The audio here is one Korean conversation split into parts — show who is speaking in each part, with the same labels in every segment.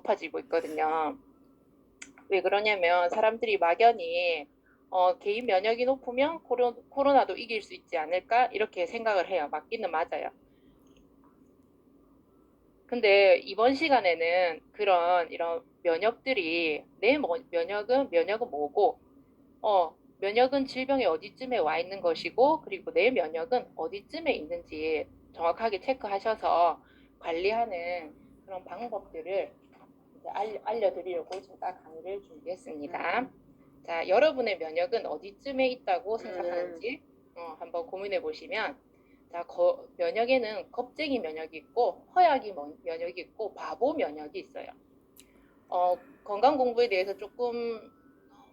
Speaker 1: 높아지고 있거든요. 왜 그러냐면 사람들이 막연히 개인 면역이 높으면 코로나도 이길 수 있지 않을까 이렇게 생각을 해요. 맞기는 맞아요. 근데 이번 시간에는 그런 이런 면역들이 면역은 뭐고 면역은 질병이 어디쯤에 와 있는 것이고 그리고 내 면역은 어디쯤에 있는지 정확하게 체크하셔서 관리하는 그런 방법들을 이제 알려드리려고 제가 강의를 준비했습니다. 자, 여러분의 면역은 어디쯤에 있다고 생각하는지 한번 고민해 보시면 자, 면역에는 겁쟁이 면역이 있고 허약이 면역이 있고 바보 면역이 있어요. 건강 공부에 대해서 조금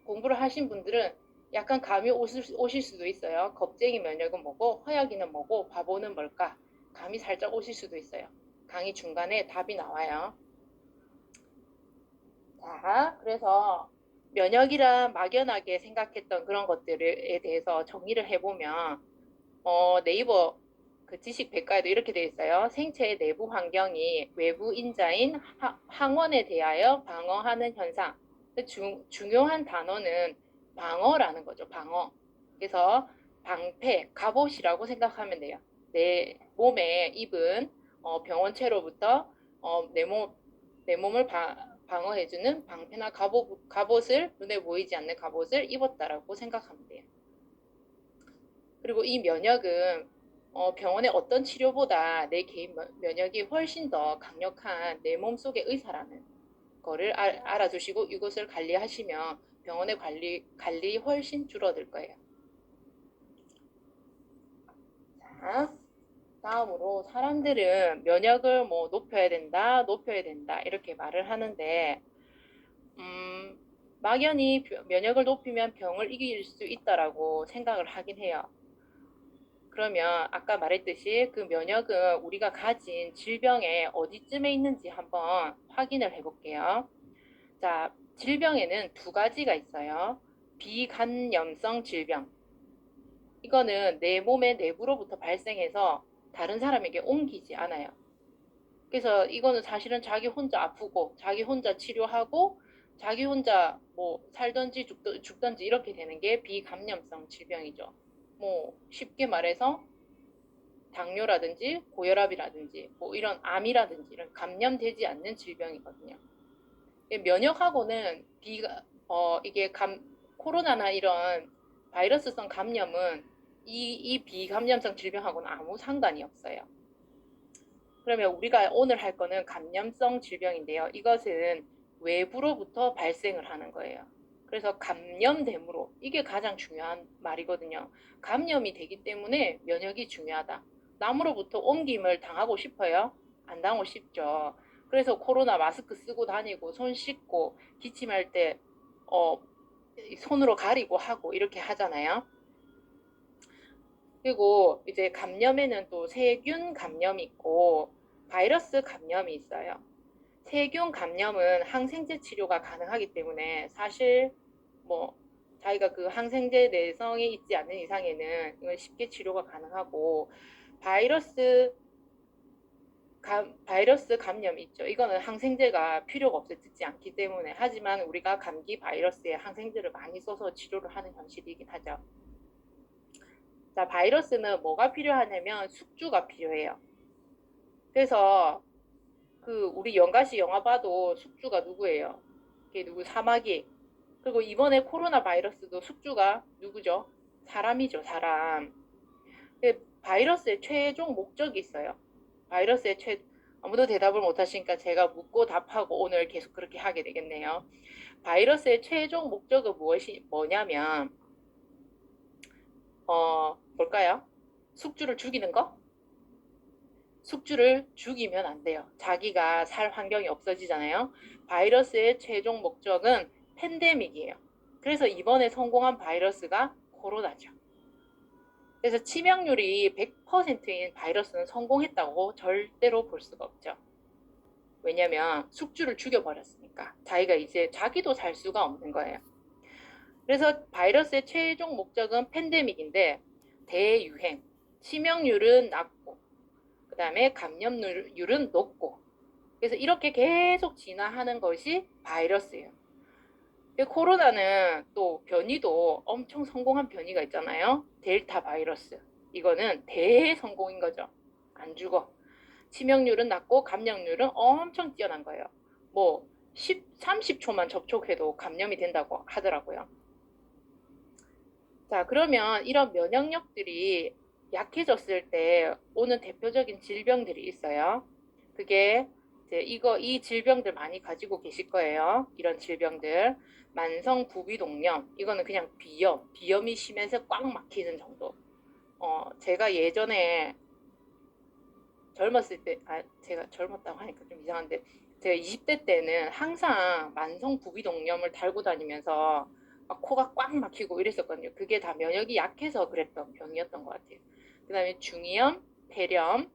Speaker 1: 공부를 하신 분들은 약간 감이 오실 수도 있어요. 겁쟁이 면역은 뭐고 허약이는 뭐고 바보는 뭘까? 감이 살짝 오실 수도 있어요. 강의 중간에 답이 나와요. 자, 그래서 면역이라 막연하게 생각했던 그런 것들에 대해서 정리를 해보면 네이버 그 지식 백과에도 이렇게 되어 있어요. 생체의 내부 환경이 외부 인자인 항원에 대하여 방어하는 현상. 중요한 단어는 방어라는 거죠. 방어. 그래서 방패, 갑옷이라고 생각하면 돼요. 내 몸에 입은 병원체로부터 내 몸을 방어해주는 방패나 갑옷을 눈에 보이지 않는 갑옷을 입었다라고 생각하면 돼요. 그리고 이 면역은 병원의 어떤 치료보다 내 개인 면역이 훨씬 더 강력한 내 몸속의 의사라는 거를 알아두시고 이것을 관리하시면 병원의 관리 훨씬 줄어들 거예요. 자, 다음으로 사람들은 면역을 뭐 높여야 된다 이렇게 말을 하는데 막연히 면역을 높이면 병을 이길 수 있다라고 생각을 하긴 해요. 그러면 아까 말했듯이 그 면역은 우리가 가진 질병에 어디쯤에 있는지 한번 확인을 해볼게요. 자, 질병에는 두 가지가 있어요. 비간염성 질병. 이거는 내 몸의 내부로부터 발생해서 다른 사람에게 옮기지 않아요. 그래서 이거는 사실은 자기 혼자 아프고 자기 혼자 치료하고 자기 혼자 뭐 살든지 죽든지 이렇게 되는 게 비감염성 질병이죠. 뭐 쉽게 말해서 당뇨라든지 고혈압이라든지 뭐 이런 암이라든지 이런 감염되지 않는 질병이거든요. 면역하고는 이게 코로나나 이런 바이러스성 감염은 이 비감염성 질병하고는 아무 상관이 없어요. 그러면 우리가 오늘 할 거는 감염성 질병인데요. 이것은 외부로부터 발생을 하는 거예요. 그래서 감염됨으로 이게 가장 중요한 말이거든요. 감염이 되기 때문에 면역이 중요하다. 남으로부터 옮김을 당하고 싶어요? 안 당하고 싶죠. 그래서 코로나 마스크 쓰고 다니고 손 씻고 기침할 때 손으로 가리고 하고 이렇게 하잖아요. 그리고 이제 감염에는 또 세균 감염이 있고 바이러스 감염이 있어요. 세균 감염은 항생제 치료가 가능하기 때문에 사실 뭐 자기가 그 항생제 내성이 있지 않는 이상에는 이건 쉽게 치료가 가능하고 바이러스 감염이 있죠. 이거는 항생제가 필요가 없어지지 않기 때문에 하지만 우리가 감기 바이러스에 항생제를 많이 써서 치료를 하는 현실이긴 하죠. 자, 바이러스는 뭐가 필요하냐면 숙주가 필요해요. 그래서 그 우리 연가시 영화 봐도 숙주가 누구예요? 그게 누구 사마귀. 그리고 이번에 코로나 바이러스도 숙주가 누구죠? 사람이죠, 사람. 바이러스의 최종 목적이 있어요. 바이러스의 아무도 대답을 못 하시니까 제가 묻고 답하고 오늘 계속 그렇게 하게 되겠네요. 바이러스의 최종 목적은 뭐냐면 뭘까요? 숙주를 죽이는 거? 숙주를 죽이면 안 돼요. 자기가 살 환경이 없어지잖아요. 바이러스의 최종 목적은 팬데믹이에요. 그래서 이번에 성공한 바이러스가 코로나죠. 그래서 치명률이 100%인 바이러스는 성공했다고 절대로 볼 수가 없죠. 왜냐면 숙주를 죽여버렸으니까. 자기가 이제 자기도 살 수가 없는 거예요. 그래서 바이러스의 최종 목적은 팬데믹인데 대유행, 치명률은 낮고 그 다음에 감염률은 높고 그래서 이렇게 계속 진화하는 것이 바이러스예요. 코로나는 또 변이도 엄청 성공한 변이가 있잖아요. 델타 바이러스. 이거는 대성공인 거죠. 안 죽어. 치명률은 낮고 감염률은 엄청 뛰어난 거예요. 뭐 30초만 접촉해도 감염이 된다고 하더라고요. 자, 그러면 이런 면역력들이 약해졌을 때 오는 대표적인 질병들이 있어요. 그게 이제 이 질병들 많이 가지고 계실 거예요. 이런 질병들. 만성 부비동염. 이거는 그냥 비염이 심해서 꽉 막히는 정도. 제가 예전에 젊었을 때, 제가 젊었다고 하니까 좀 이상한데, 제가 20대 때는 항상 만성 부비동염을 달고 다니면서 막 코가 꽉 막히고 이랬었거든요. 그게 다 면역이 약해서 그랬던 병이었던 것 같아요. 그 다음에 중이염, 폐렴,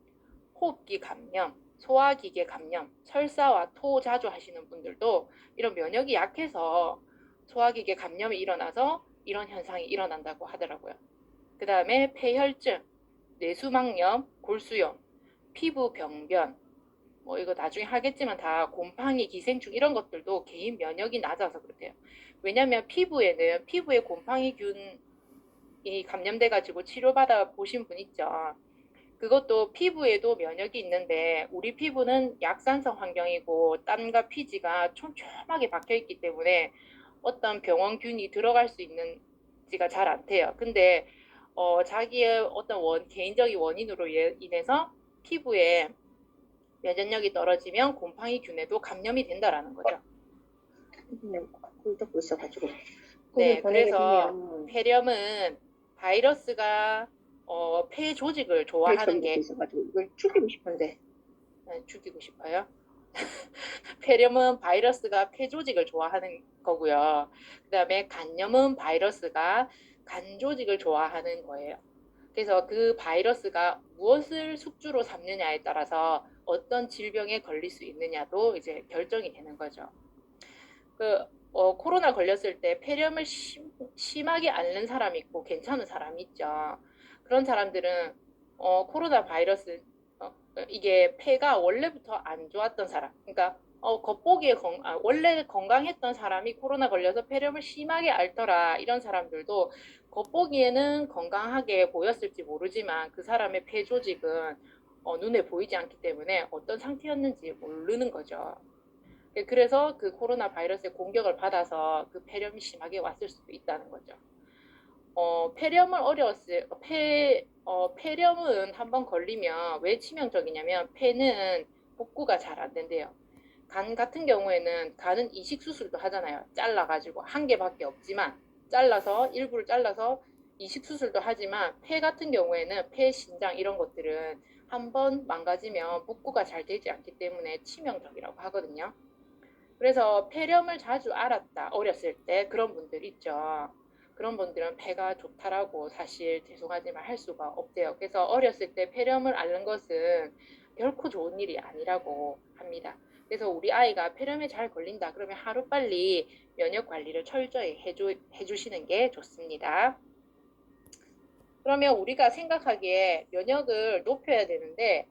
Speaker 1: 호흡기 감염, 소화기계 감염, 설사와 토 자주 하시는 분들도 이런 면역이 약해서 소화기계 감염이 일어나서 이런 현상이 일어난다고 하더라고요. 그 다음에 폐혈증, 뇌수막염, 골수염, 피부 병변, 뭐 이거 나중에 하겠지만 다 곰팡이, 기생충 이런 것들도 개인 면역이 낮아서 그렇대요. 왜냐면 피부에 곰팡이균이 감염돼가지고 치료받아 보신 분 있죠. 그것도 피부에도 면역이 있는데 우리 피부는 약산성 환경이고 땀과 피지가 촘촘하게 박혀 있기 때문에 어떤 병원균이 들어갈 수 있는지가 잘 안 돼요. 근데 자기의 어떤 개인적인 원인으로 인해서 피부에 면역력이 떨어지면 곰팡이균에도 감염이 된다라는 거죠.
Speaker 2: 꿀 듣고 있어가지고.
Speaker 1: 네, 그래서 폐렴은 바이러스가 폐 조직을 좋아하는 게
Speaker 2: 있어가지고 이걸 죽이고 싶은데.
Speaker 1: 죽이고 싶어요. 폐렴은 바이러스가 폐 조직을 좋아하는 거고요. 그 다음에 간염은 바이러스가 간 조직을 좋아하는 거예요. 그래서 그 바이러스가 무엇을 숙주로 삼느냐에 따라서 어떤 질병에 걸릴 수 있느냐도 이제 결정이 되는 거죠. 코로나 걸렸을 때 폐렴을 심하게 앓는 사람이 있고 괜찮은 사람이 있죠. 그런 사람들은 코로나 바이러스 이게 폐가 원래부터 안 좋았던 사람, 그러니까 겉보기에 원래 건강했던 사람이 코로나 걸려서 폐렴을 심하게 앓더라 이런 사람들도 겉보기에는 건강하게 보였을지 모르지만 그 사람의 폐 조직은 눈에 보이지 않기 때문에 어떤 상태였는지 모르는 거죠. 그래서 그 코로나 바이러스의 공격을 받아서 그 폐렴이 심하게 왔을 수도 있다는 거죠. 폐렴은 한번 걸리면 왜 치명적이냐면 폐는 복구가 잘 안 된대요. 간 같은 경우에는 간은 이식 수술도 하잖아요. 잘라가지고 한 개밖에 없지만 일부를 잘라서 이식 수술도 하지만 폐 같은 경우에는 폐, 신장 이런 것들은 한번 망가지면 복구가 잘 되지 않기 때문에 치명적이라고 하거든요. 그래서 폐렴을 자주 앓았다 어렸을 때 그런 분들 있죠. 그런 분들은 폐가 좋다라고 사실 죄송하지만 할 수가 없대요. 그래서 어렸을 때 폐렴을 앓는 것은 결코 좋은 일이 아니라고 합니다. 그래서 우리 아이가 폐렴에 잘 걸린다 그러면 하루빨리 면역 관리를 철저히 해주시는 게 좋습니다. 그러면 우리가 생각하기에 면역을 높여야 되는데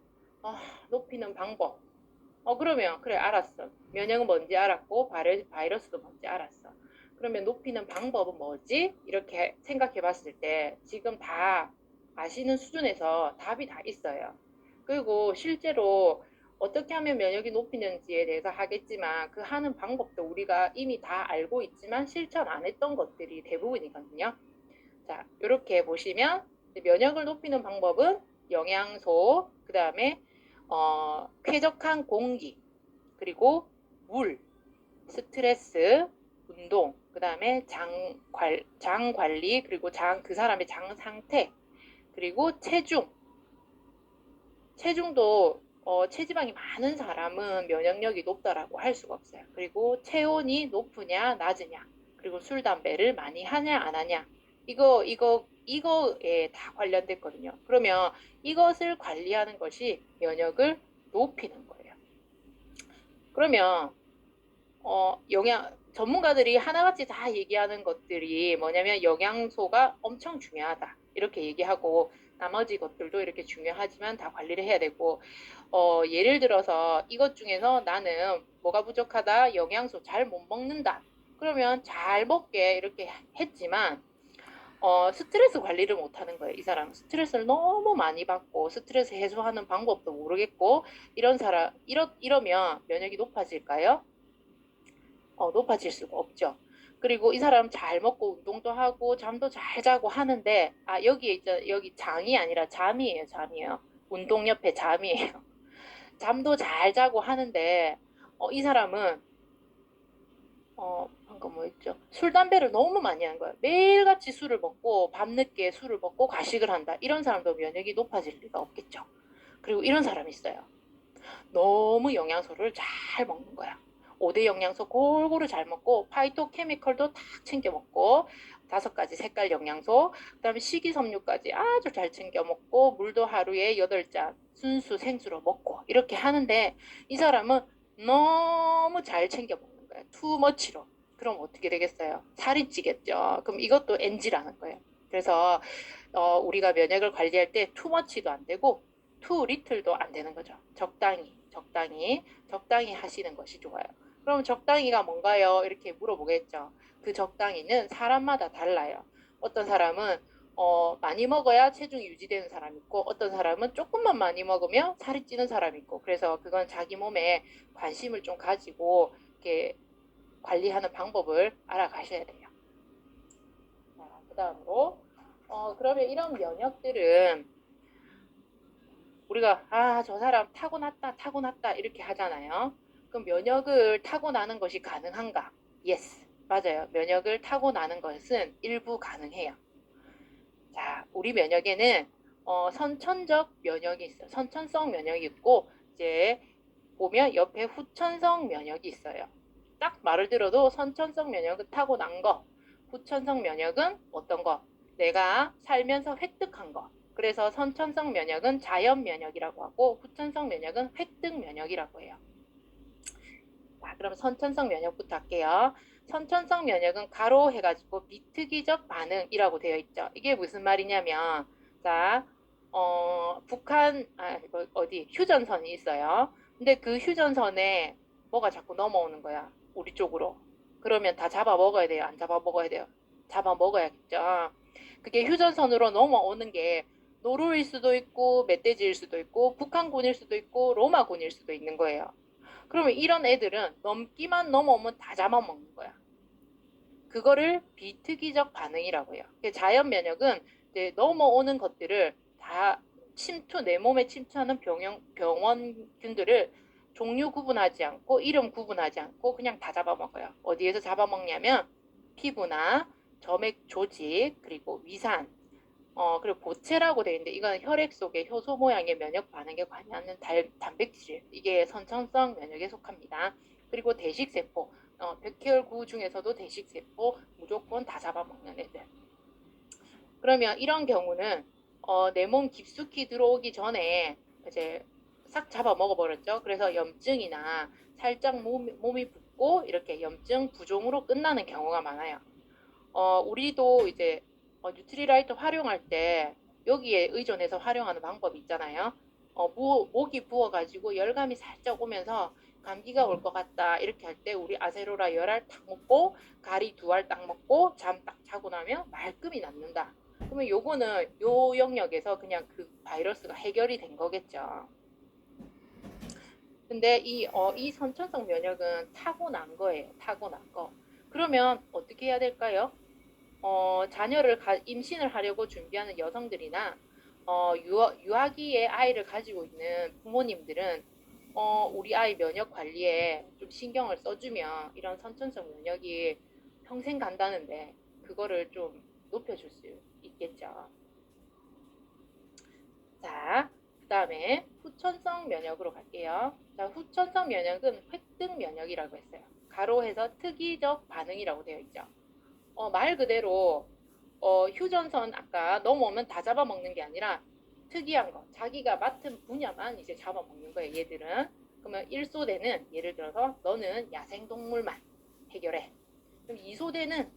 Speaker 1: 높이는 방법 그러면 그래 알았어. 면역은 뭔지 알았고 바이러스도 뭔지 알았어. 그러면 높이는 방법은 뭐지? 이렇게 생각해 봤을 때 지금 다 아시는 수준에서 답이 다 있어요. 그리고 실제로 어떻게 하면 면역이 높이는지에 대해서 하겠지만 그 하는 방법도 우리가 이미 다 알고 있지만 실천 안 했던 것들이 대부분이거든요. 자, 이렇게 보시면 면역을 높이는 방법은 영양소, 그 다음에 쾌적한 공기, 그리고 물, 스트레스, 운동, 그 다음에 장 관리, 그리고 그 사람의 장 상태, 그리고 체중도 체지방이 많은 사람은 면역력이 높다라고 할 수가 없어요. 그리고 체온이 높으냐 낮으냐, 그리고 술 담배를 많이 하냐 안 하냐, 이거에 다 관련됐거든요. 그러면 이것을 관리하는 것이 면역을 높이는 거예요. 그러면 전문가들이 하나같이 다 얘기하는 것들이 뭐냐면 영양소가 엄청 중요하다 이렇게 얘기하고 나머지 것들도 이렇게 중요하지만 다 관리를 해야 되고, 예를 들어서 이것 중에서 나는 뭐가 부족하다, 영양소 잘 못 먹는다. 그러면 잘 먹게 이렇게 했지만, 스트레스 관리를 못 하는 거예요. 이 사람은 스트레스를 너무 많이 받고 스트레스 해소하는 방법도 모르겠고 이런 사람 이러면 면역이 높아질까요? 높아질 수가 없죠. 그리고 이 사람 잘 먹고 운동도 하고 잠도 잘 자고 하는데 여기에 이제 여기 장이 아니라 잠이에요. 잠이에요. 운동 옆에 잠이에요. 잠도 잘 자고 하는데 이 사람은 방금 뭐였죠? 술, 담배를 너무 많이 하는 거예요. 매일같이 술을 먹고 밤늦게 술을 먹고 과식을 한다. 이런 사람도 면역이 높아질 리가 없겠죠. 그리고 이런 사람이 있어요. 너무 영양소를 잘 먹는 거야. 5대 영양소 골고루 잘 먹고 파이토케미컬도 탁 챙겨 먹고 5가지 색깔 영양소, 그다음에 식이섬유까지 아주 잘 챙겨 먹고 물도 하루에 8잔 순수 생수로 먹고 이렇게 하는데 이 사람은 너무 잘 챙겨 먹는 거야. 투머치로. 그럼 어떻게 되겠어요? 살이 찌겠죠. 그럼 이것도 NG라는 거예요. 그래서 우리가 면역을 관리할 때 투머치도 안 되고 투 리틀도 안 되는 거죠. 적당히 하시는 것이 좋아요. 그럼 적당히가 뭔가요? 이렇게 물어보겠죠. 그 적당히는 사람마다 달라요. 어떤 사람은 많이 먹어야 체중 유지되는 사람이 있고 어떤 사람은 조금만 많이 먹으면 살이 찌는 사람이 있고 그래서 그건 자기 몸에 관심을 좀 가지고 이렇게 관리하는 방법을 알아가셔야 돼요. 자, 그 다음으로 그러면 이런 면역들은 우리가 저 사람 타고났다 이렇게 하잖아요. 그럼 면역을 타고나는 것이 가능한가? Yes, 맞아요. 면역을 타고나는 것은 일부 가능해요. 자, 우리 면역에는 선천적 면역이 있어요. 선천성 면역이 있고 이제 보면 옆에 후천성 면역이 있어요. 딱 말을 들어도 선천성 면역은 타고난 거, 후천성 면역은 어떤 거? 내가 살면서 획득한 거. 그래서 선천성 면역은 자연 면역이라고 하고 후천성 면역은 획득 면역이라고 해요. 자, 그럼 선천성 면역부터 할게요. 선천성 면역은 가로 해가지고 비특이적 반응이라고 되어 있죠. 이게 무슨 말이냐면, 자, 북한, 어디, 휴전선이 있어요. 근데 그 휴전선에 뭐가 자꾸 넘어오는 거야. 우리 쪽으로. 그러면 다 잡아 먹어야 돼요? 안 잡아 먹어야 돼요? 잡아 먹어야겠죠. 그게 휴전선으로 넘어오는 게 노루일 수도 있고, 멧돼지일 수도 있고, 북한군일 수도 있고, 로마군일 수도 있는 거예요. 그러면 이런 애들은 넘기만 넘어오면 다 잡아먹는 거야. 그거를 비특이적 반응이라고 해요. 자연 면역은 이제 넘어오는 것들을 다 내 몸에 침투하는 병원균들을 종류 구분하지 않고 이름 구분하지 않고 그냥 다 잡아먹어요. 어디에서 잡아먹냐면 피부나 점액 조직 그리고 위산 그리고 보채라고 되어 있는데 이건 혈액 속에 효소 모양의 면역 반응에 관여하는 단백질 이게 선천성 면역에 속합니다. 그리고 대식세포 백혈구 중에서도 대식세포 무조건 다 잡아먹는 애들. 그러면 이런 경우는 내 몸 깊숙이 들어오기 전에 이제 싹 잡아 먹어버렸죠. 그래서 염증이나 살짝 몸이 붓고 이렇게 염증 부종으로 끝나는 경우가 많아요. 우리도 이제 뉴트리라이트 활용할 때 여기에 의존해서 활용하는 방법이 있잖아요. 목이 부어가지고 열감이 살짝 오면서 감기가 올 것 같다 이렇게 할 때 우리 아세로라 열알 탁 먹고 가리 2알 딱 먹고 잠 딱 자고 나면 말끔히 낫는다. 그러면 요거는 요 영역에서 그냥 그 바이러스가 해결이 된 거겠죠. 근데 이 선천성 면역은 타고난 거예요. 타고난 거. 그러면 어떻게 해야 될까요? 자녀를 임신을 하려고 준비하는 여성들이나 유아기의 아이를 가지고 있는 부모님들은 우리 아이 면역 관리에 좀 신경을 써주면 이런 선천성 면역이 평생 간다는데 그거를 좀 높여줄 수 있겠죠. 자, 그 다음에 후천성 면역으로 갈게요. 자, 후천성 면역은 획득 면역이라고 했어요. 가로해서 특이적 반응이라고 되어 있죠. 말 그대로 휴전선 아까 넘어오면 다 잡아먹는 게 아니라 특이한 거 자기가 맡은 분야만 이제 잡아먹는 거예요. 얘들은. 그러면 1소대는 예를 들어서 너는 야생동물만 해결해. 그럼 2소대는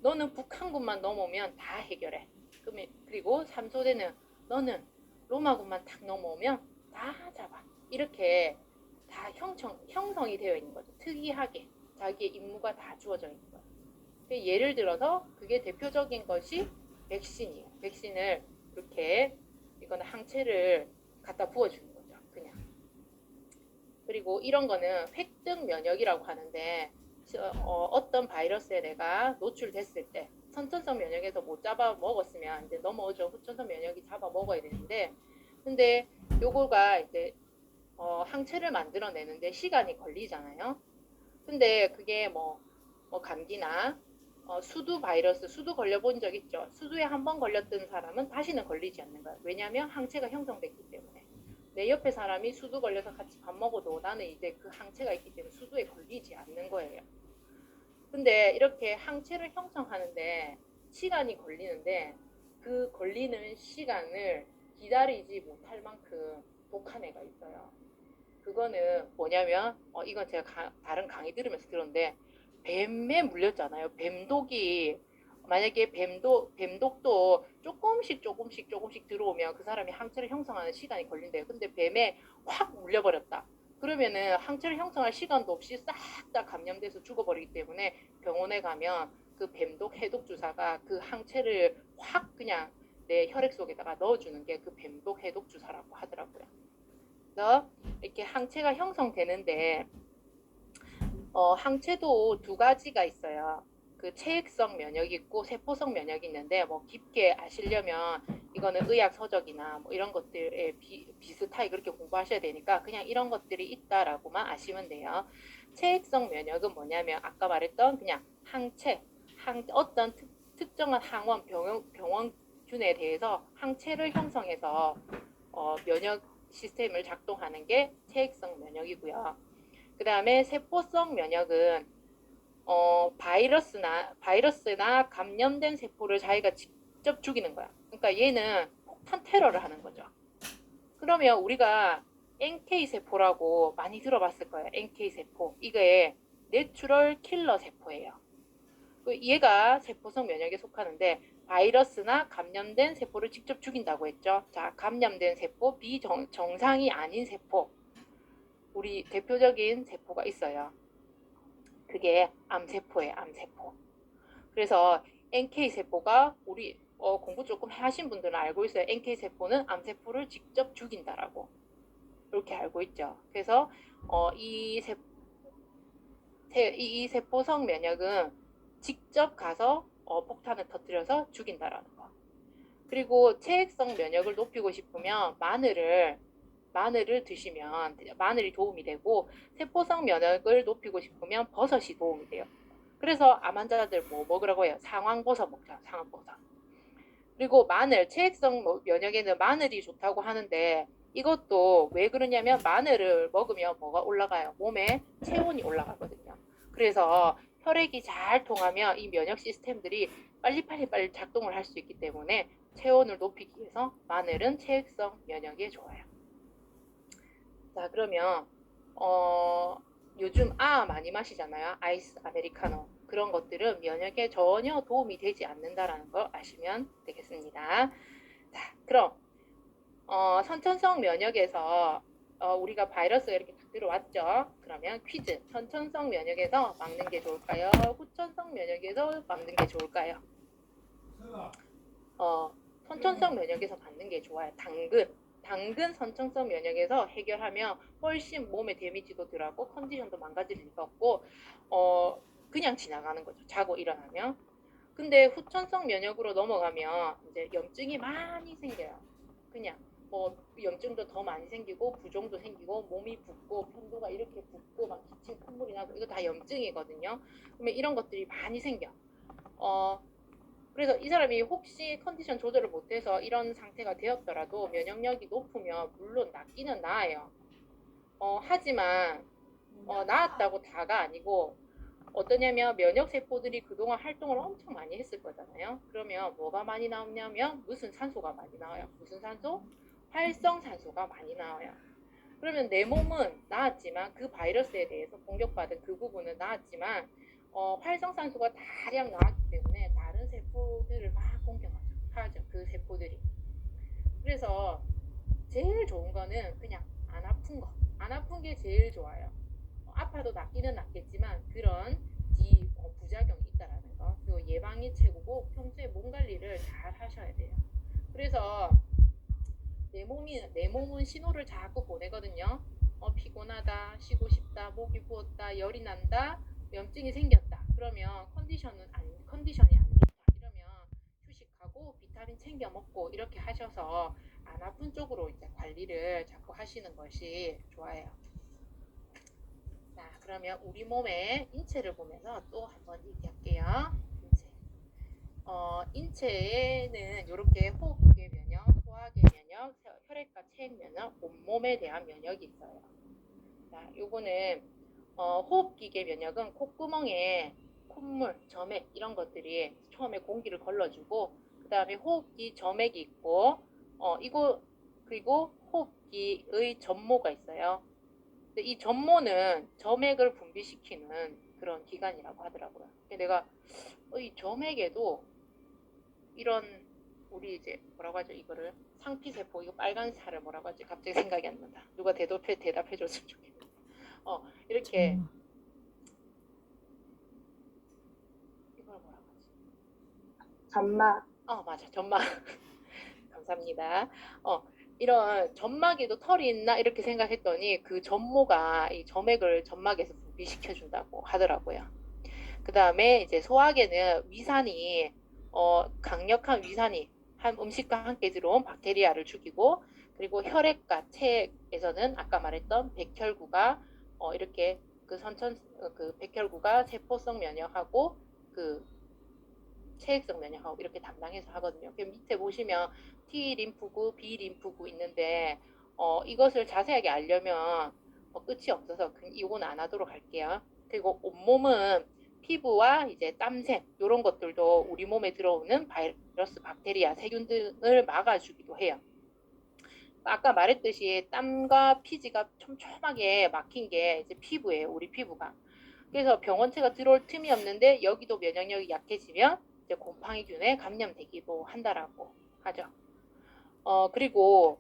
Speaker 1: 너는 북한군만 넘어오면 다 해결해. 그리고 3소대는 너는 로마군만 탁 넘어오면 다 잡아. 이렇게 다 형성이 되어 있는 거죠. 특이하게 자기의 임무가 다 주어져 있는 거예요. 예를 들어서 그게 대표적인 것이 백신이에요. 백신을 이렇게 이거는 항체를 갖다 부어주는 거죠. 그냥. 그리고 이런 거는 획득 면역이라고 하는데 어떤 바이러스에 내가 노출됐을 때 선천성 면역에서 못 잡아 먹었으면 이제 넘어오죠. 후천성 면역이 잡아 먹어야 되는데 근데 요거가 이제 항체를 만들어내는데 시간이 걸리잖아요. 근데 그게 뭐 감기나 수두 바이러스, 수두 걸려본 적 있죠? 수두에 한 번 걸렸던 사람은 다시는 걸리지 않는 거예요. 왜냐하면 항체가 형성됐기 때문에. 내 옆에 사람이 수두 걸려서 같이 밥 먹어도 나는 이제 그 항체가 있기 때문에 수두에 걸리지 않는 거예요. 근데 이렇게 항체를 형성하는데 시간이 걸리는데 그 걸리는 시간을 기다리지 못할 만큼 독한 애가 있어요. 그거는 뭐냐면 이건 제가 다른 강의 들으면서 들었는데 뱀에 물렸잖아요. 뱀독이 만약에 뱀독도 조금씩 들어오면 그 사람이 항체를 형성하는 시간이 걸린대요. 근데 뱀에 확 물려버렸다. 그러면은 항체를 형성할 시간도 없이 싹 다 감염돼서 죽어버리기 때문에 병원에 가면 그 뱀독 해독 주사가 그 항체를 확 그냥 내 혈액 속에다가 넣어주는 게 그 뱀독 해독 주사라고 하더라고요. 그래서 이렇게 항체가 형성되는데 항체도 두 가지가 있어요. 그 체액성 면역이 있고 세포성 면역이 있는데 뭐 깊게 아시려면 이거는 의학 서적이나 뭐 이런 것들에 비슷하게 그렇게 공부하셔야 되니까 그냥 이런 것들이 있다라고만 아시면 돼요. 체액성 면역은 뭐냐면 아까 말했던 그냥 항체, 어떤 특정한 항원, 병원균에 대해서 항체를 형성해서 면역 시스템을 작동하는 게 체액성 면역이고요. 그 다음에 세포성 면역은 바이러스나 감염된 세포를 자기가 직접 죽이는 거야. 그러니까 얘는 폭탄 테러를 하는 거죠. 그러면 우리가 NK 세포라고 많이 들어봤을 거예요. NK 세포. 이게 내추럴 킬러 세포예요. 얘가 세포성 면역에 속하는데 바이러스나 감염된 세포를 직접 죽인다고 했죠. 자, 감염된 세포, 비정상이 아닌 세포. 우리 대표적인 세포가 있어요. 그게 암세포예요. 암세포. 그래서 NK세포가 우리 공부 조금 하신 분들은 알고 있어요. NK세포는 암세포를 직접 죽인다라고. 이렇게 알고 있죠. 그래서 이 세포성 면역은 직접 가서 폭탄을 터뜨려서 죽인다라는 거. 그리고 체액성 면역을 높이고 싶으면 마늘을 드시면 마늘이 도움이 되고 세포성 면역을 높이고 싶으면 버섯이 도움이 돼요. 그래서 암 환자들 뭐 먹으라고 해요? 상황버섯 먹자. 상황버섯. 그리고 체액성 면역에는 마늘이 좋다고 하는데 이것도 왜 그러냐면 마늘을 먹으면 뭐가 올라가요? 몸에 체온이 올라가거든요. 그래서 혈액이 잘 통하면 이 면역 시스템들이 빨리 작동을 할 수 있기 때문에 체온을 높이기 위해서 마늘은 체액성 면역에 좋아요. 자, 그러면 요즘 많이 마시잖아요. 아이스 아메리카노. 그런 것들은 면역에 전혀 도움이 되지 않는다라는 걸 아시면 되겠습니다. 자, 그럼 선천성 면역에서 우리가 바이러스가 이렇게 딱 들어왔죠. 그러면 퀴즈. 선천성 면역에서 막는 게 좋을까요? 후천성 면역에서 막는 게 좋을까요? 선천성 면역에서 막는 게 좋아요. 당근 선천성 면역에서 해결하면 훨씬 몸의 데미지도 덜하고 컨디션도 망가질 리가 없고 그냥 지나가는 거죠. 자고 일어나면. 근데 후천성 면역으로 넘어가면 이제 염증이 많이 생겨요. 그냥 뭐 염증도 더 많이 생기고 부종도 생기고 몸이 붓고 편도가 이렇게 붓고 막 기침 콧물이 나고 이거 다 염증이거든요. 그러면 이런 것들이 많이 생겨. 그래서 이 사람이 혹시 컨디션 조절을 못해서 이런 상태가 되었더라도 면역력이 높으면 물론 낫기는 나아요. 하지만 나았다고 다가 아니고 어떠냐면 면역세포들이 그동안 활동을 엄청 많이 했을 거잖아요. 그러면 뭐가 많이 나오냐면 무슨 산소가 많이 나와요. 무슨 산소? 활성산소가 많이 나와요. 그러면 내 몸은 나았지만 그 바이러스에 대해서 공격받은 그 부분은 나았지만 활성산소가 다량 나왔기 때문에 다른 세포들을 막 공격하죠. 그 세포들이. 그래서 제일 좋은 거는 그냥 안 아픈 거. 안 아픈 게 제일 좋아요. 아파도 낫기는 낫겠지만 그런 부작용이 있다라는 거. 그리고 예방이 최고고 평소에 몸 관리를 잘 하셔야 돼요. 그래서 내 몸은 신호를 자꾸 보내거든요. 피곤하다, 쉬고 싶다, 목이 부었다, 열이 난다, 염증이 생겼다. 그러면 컨디션이 안 좋다. 이러면 휴식하고 비타민 챙겨 먹고 이렇게 하셔서 안 아픈 쪽으로 이제 관리를 자꾸 하시는 것이 좋아요. 자, 그러면 우리 몸의 인체를 보면서 또 한번 얘기할게요. 인체에는 이렇게 호흡기의 면역, 소화기의 면역, 혈액과 체액 면역, 온몸에 대한 면역이 있어요. 자, 요거는 호흡기계 면역은 콧구멍에 콧물, 점액 이런 것들이 처음에 공기를 걸러주고 그 다음에 호흡기 점액이 있고 그리고 호흡기의 점모가 있어요. 근데 이 점모는 점액을 분비시키는 그런 기관이라고 하더라고요. 내가 이 점액에도 이런 우리 이제 뭐라고 하죠? 이거를 상피세포 이거 빨간 살을 뭐라고 하지? 갑자기 생각이 안 난다. 누가 대답해 줬으면 좋겠네. 이렇게 이걸 뭐라고 하지?
Speaker 2: 점막.
Speaker 1: 맞아. 점막. 감사합니다. 이런 점막에도 털이 있나 이렇게 생각했더니 그 점모가 이 점액을 점막에서 분비시켜 준다고 하더라고요. 그 다음에 이제 소화계는 위산이 강력한 위산이 한 음식과 함께 들어온 박테리아를 죽이고 그리고 혈액과 체액에서는 아까 말했던 백혈구가 이렇게 그 백혈구가 세포성 면역하고 그 체액성 면역하고 이렇게 담당해서 하거든요. 그 밑에 보시면 T 림프구, B 림프구 있는데 이것을 자세하게 알려면 끝이 없어서 이거는 안 하도록 할게요. 그리고 온몸은 피부와 이제 땀샘 이런 것들도 우리 몸에 들어오는 바이러스, 박테리아, 세균 등을 막아주기도 해요. 아까 말했듯이 땀과 피지가 촘촘하게 막힌 게 이제 피부예요. 우리 피부가. 그래서 병원체가 들어올 틈이 없는데 여기도 면역력이 약해지면 이제 곰팡이균에 감염되기도 한다라고 하죠. 그리고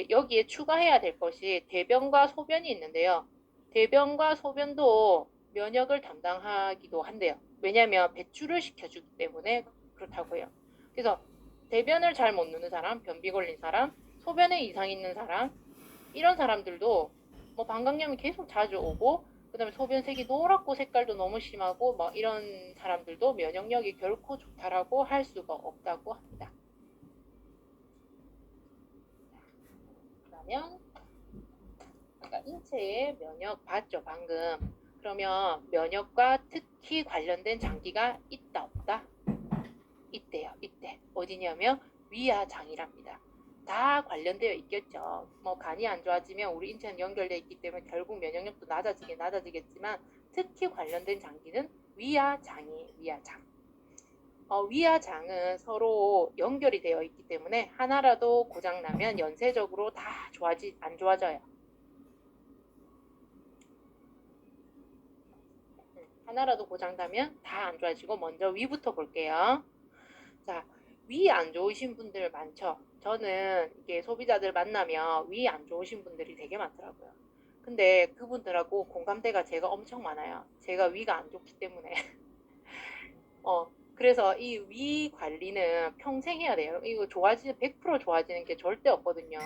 Speaker 1: 여기에 추가해야 될 것이 대변과 소변이 있는데요. 대변과 소변도 면역을 담당하기도 한대요. 왜냐하면 배출을 시켜주기 때문에 그렇다고요. 그래서 대변을 잘 못 누는 사람, 변비 걸린 사람, 소변에 이상 있는 사람 이런 사람들도 뭐 방광염이 계속 자주 오고 그 다음에 소변색이 노랗고 색깔도 너무 심하고 뭐 이런 사람들도 면역력이 결코 좋다라고 할 수가 없다고 합니다. 그러면 아까 인체의 면역 봤죠 방금. 그러면 면역과 특히 관련된 장기가 있다 없다? 있대요. 있대. 어디냐면 위아장이랍니다. 다 관련되어 있겠죠. 뭐 간이 안 좋아지면 우리 인체는 연결되어 있기 때문에 결국 면역력도 낮아지겠지만 특히 관련된 장기는 위아장이에요. 위아장. 위아장은 서로 연결이 되어 있기 때문에 하나라도 고장나면 연쇄적으로 다 안 좋아져요. 하나라도 고장나면 다 안 좋아지고 먼저 위부터 볼게요. 자, 위 안 좋으신 분들 많죠. 저는 이게 소비자들 만나면 위 안 좋으신 분들이 되게 많더라고요. 근데 그분들하고 공감대가 제가 엄청 많아요. 제가 위가 안 좋기 때문에. 그래서 이 위 관리는 평생 해야 돼요. 이거 100% 좋아지는 게 절대 없거든요.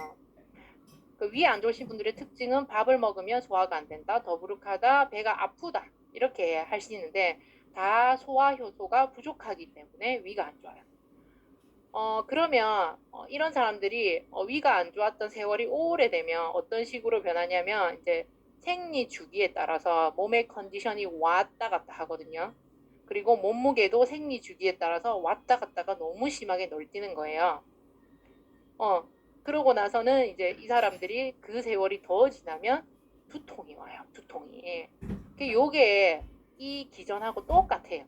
Speaker 1: 그 위 안 좋으신 분들의 특징은 밥을 먹으면 소화가 안 된다, 더부룩하다, 배가 아프다 이렇게 하시는데 다 소화 효소가 부족하기 때문에 위가 안 좋아요. 그러면 이런 사람들이 위가 안 좋았던 세월이 오래되면 어떤 식으로 변하냐면 이제 생리 주기에 따라서 몸의 컨디션이 왔다 갔다 하거든요. 그리고 몸무게도 생리 주기에 따라서 왔다 갔다가 너무 심하게 널뛰는 거예요. 그러고 나서는 이제 이 사람들이 그 세월이 더 지나면 두통이 와요. 두통이. 요게 이 기전하고 똑같아요.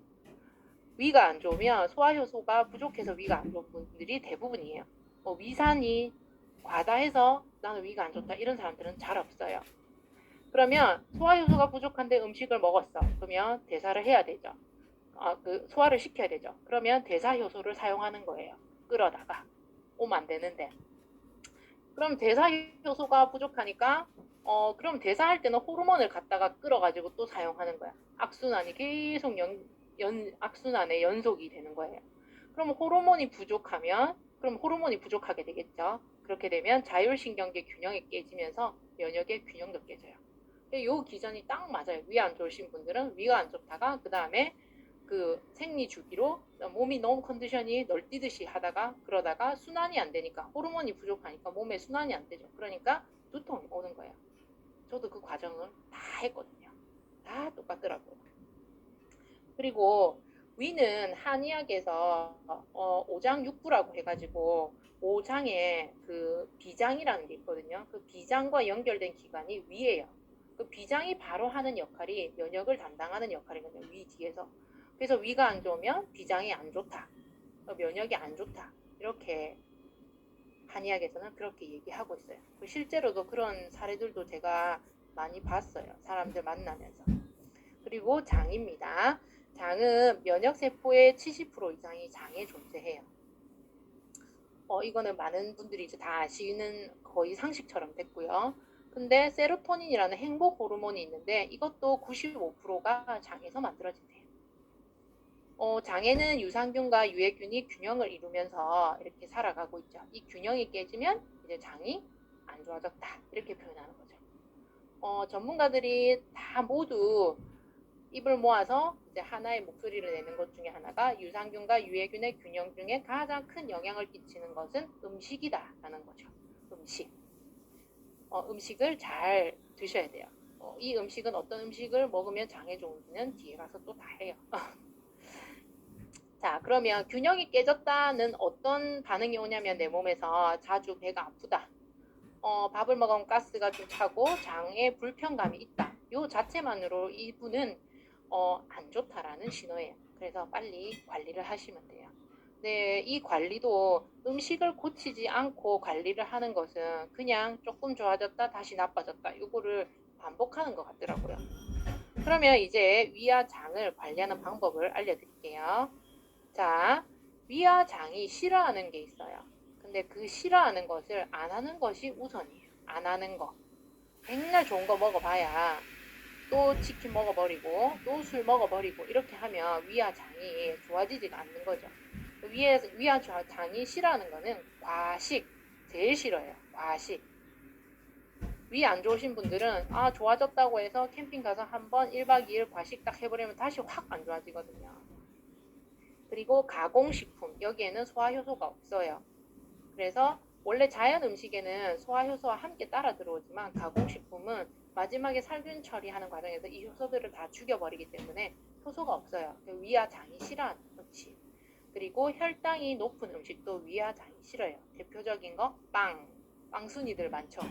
Speaker 1: 위가 안 좋으면 소화효소가 부족해서 위가 안 좋은 분들이 대부분이에요. 위산이 과다해서 나는 위가 안 좋다 이런 사람들은 잘 없어요. 그러면 소화효소가 부족한데 음식을 먹었어. 그러면 대사를 해야 되죠. 소화를 시켜야 되죠. 그러면 대사효소를 사용하는 거예요. 끌어다가. 오면 안 되는데. 그럼 대사 효소가 부족하니까 그럼 대사할 때는 호르몬을 갖다가 끌어가지고 또 사용하는 거야. 악순환이 계속 악순환의 연속이 되는 거예요. 그럼 호르몬이 부족하면 그럼 호르몬이 부족하게 되겠죠. 그렇게 되면 자율신경계 균형이 깨지면서 면역의 균형도 깨져요. 이 기전이 딱 맞아요. 위 안 좋으신 분들은 위가 안 좋다가 그 다음에 그 생리 주기로 몸이 너무 컨디션이 널뛰듯이 하다가 그러다가 순환이 안 되니까 호르몬이 부족하니까 몸에 순환이 안 되죠. 그러니까 두통이 오는 거예요. 저도 그 과정을 다 했거든요. 다 똑같더라고요. 그리고 위는 한의학에서 오장육부라고 해가지고 오장에 그 비장이라는 게 있거든요. 그 비장과 연결된 기관이 위예요. 그 비장이 바로 하는 역할이 면역을 담당하는 역할이거든요. 위 뒤에서. 그래서 위가 안 좋으면 비장이 안 좋다. 면역이 안 좋다. 이렇게 한의학에서는 그렇게 얘기하고 있어요. 실제로도 그런 사례들도 제가 많이 봤어요. 사람들 만나면서. 그리고 장입니다. 장은 면역세포의 70% 이상이 장에 존재해요. 이거는 많은 분들이 이제 다 아시는 거의 상식처럼 됐고요. 근데 세로토닌이라는 행복 호르몬이 있는데 이것도 95%가 장에서 만들어진대요. 장에는 유산균과 유해균이 균형을 이루면서 이렇게 살아가고 있죠. 이 균형이 깨지면 이제 장이 안 좋아졌다. 이렇게 표현하는 거죠. 전문가들이 다 모두 입을 모아서 이제 하나의 목소리를 내는 것 중에 하나가 유산균과 유해균의 균형 중에 가장 큰 영향을 끼치는 것은 음식이다라는 거죠. 음식. 음식을 잘 드셔야 돼요. 이 음식은 어떤 음식을 먹으면 장에 좋은지는 뒤에 가서 또 다 해요. 자, 그러면 균형이 깨졌다는 어떤 반응이 오냐면 내 몸에서 자주 배가 아프다. 밥을 먹으면 가스가 좀 차고 장에 불편감이 있다. 요 자체만으로 이분은 안 좋다라는 신호예요. 그래서 빨리 관리를 하시면 돼요. 네, 이 관리도 음식을 고치지 않고 관리를 하는 것은 그냥 조금 좋아졌다 다시 나빠졌다 이거를 반복하는 것 같더라고요. 그러면 이제 위와 장을 관리하는 방법을 알려드릴게요. 자, 위와 장이 싫어하는 게 있어요. 근데 그 싫어하는 것을 안 하는 것이 우선이에요. 안 하는 거. 맨날 좋은 거 먹어봐야 또 치킨 먹어버리고 또 술 먹어버리고 이렇게 하면 위와 장이 좋아지지가 않는 거죠. 위와 장이 싫어하는 거는 과식. 제일 싫어요. 과식. 위 안 좋으신 분들은 좋아졌다고 해서 캠핑 가서 한번 1박 2일 과식 딱 해버리면 다시 확 안 좋아지거든요. 그리고 가공식품 여기에는 소화효소가 없어요. 그래서 원래 자연 음식에는 소화효소와 함께 따라 들어오지만 가공식품은 마지막에 살균 처리하는 과정에서 이 효소들을 다 죽여버리기 때문에 효소가 없어요. 위와 장이 싫어하는 음식. 그리고 혈당이 높은 음식도 위와 장이 싫어요. 대표적인 거 빵순이들 많죠.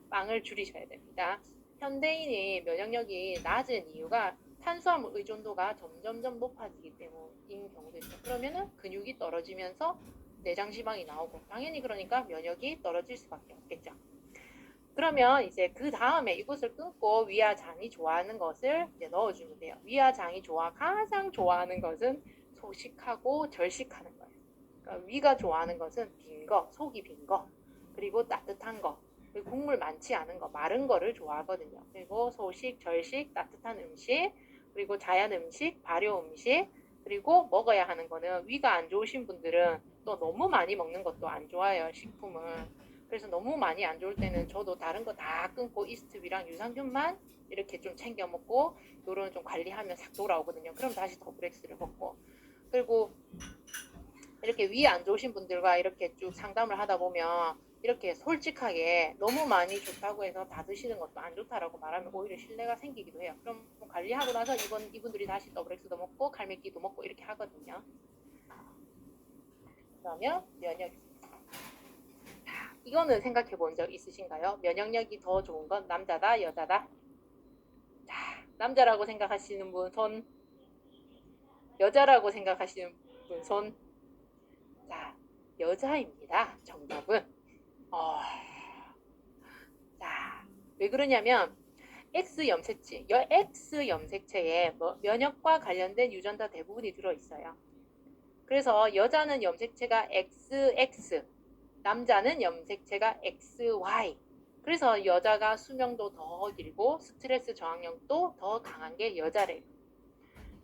Speaker 1: 빵을 줄이셔야 됩니다. 현대인이 면역력이 낮은 이유가 탄수화물 의존도가 점점점 높아지기 때문인 경우도 있어요. 그러면은 근육이 떨어지면서 내장 지방이 나오고 당연히 그러니까 면역이 떨어질 수밖에 없겠죠. 그러면 이제 그 다음에 이것을 끊고 위와 장이 좋아하는 것을 이제 넣어주면 돼요. 위와 장이 가장 좋아하는 것은 소식하고 절식하는 거예요. 그러니까 위가 좋아하는 것은 빈 거, 속이 빈 거, 그리고 따뜻한 거, 그리고 국물 많지 않은 거, 마른 거를 좋아하거든요. 그리고 소식, 절식, 따뜻한 음식, 그리고 자연 음식, 발효 음식, 그리고 먹어야 하는 거는 위가 안 좋으신 분들은 또 너무 많이 먹는 것도 안 좋아요, 식품을. 그래서 너무 많이 안 좋을 때는 저도 다른 거 다 끊고 이스트비랑 유산균만 이렇게 좀 챙겨 먹고 요런 좀 관리하면 싹 돌아오거든요. 그럼 다시 더블엑스를 먹고. 그리고 이렇게 위 안 좋으신 분들과 이렇게 쭉 상담을 하다 보면 이렇게 솔직하게 너무 많이 좋다고 해서 다 드시는 것도 안 좋다라고 말하면 오히려 신뢰가 생기기도 해요. 그럼 관리하고 나서 이분들이 다시 더블엑스도 먹고 칼미끼도 먹고 이렇게 하거든요. 그러면 면역 이거는 생각해 본 적 있으신가요? 면역력이 더 좋은 건 남자다, 여자다? 자, 남자라고 생각하시는 분 손, 여자라고 생각하시는 분 손. 자, 여자입니다. 정답은. 자, 왜 그러냐면 X 염색체에 면역과 관련된 유전자 대부분이 들어있어요. 그래서 여자는 염색체가 XX, 남자는 염색체가 XY. 그래서 여자가 수명도 더 길고 스트레스 저항력도 더 강한 게 여자래요.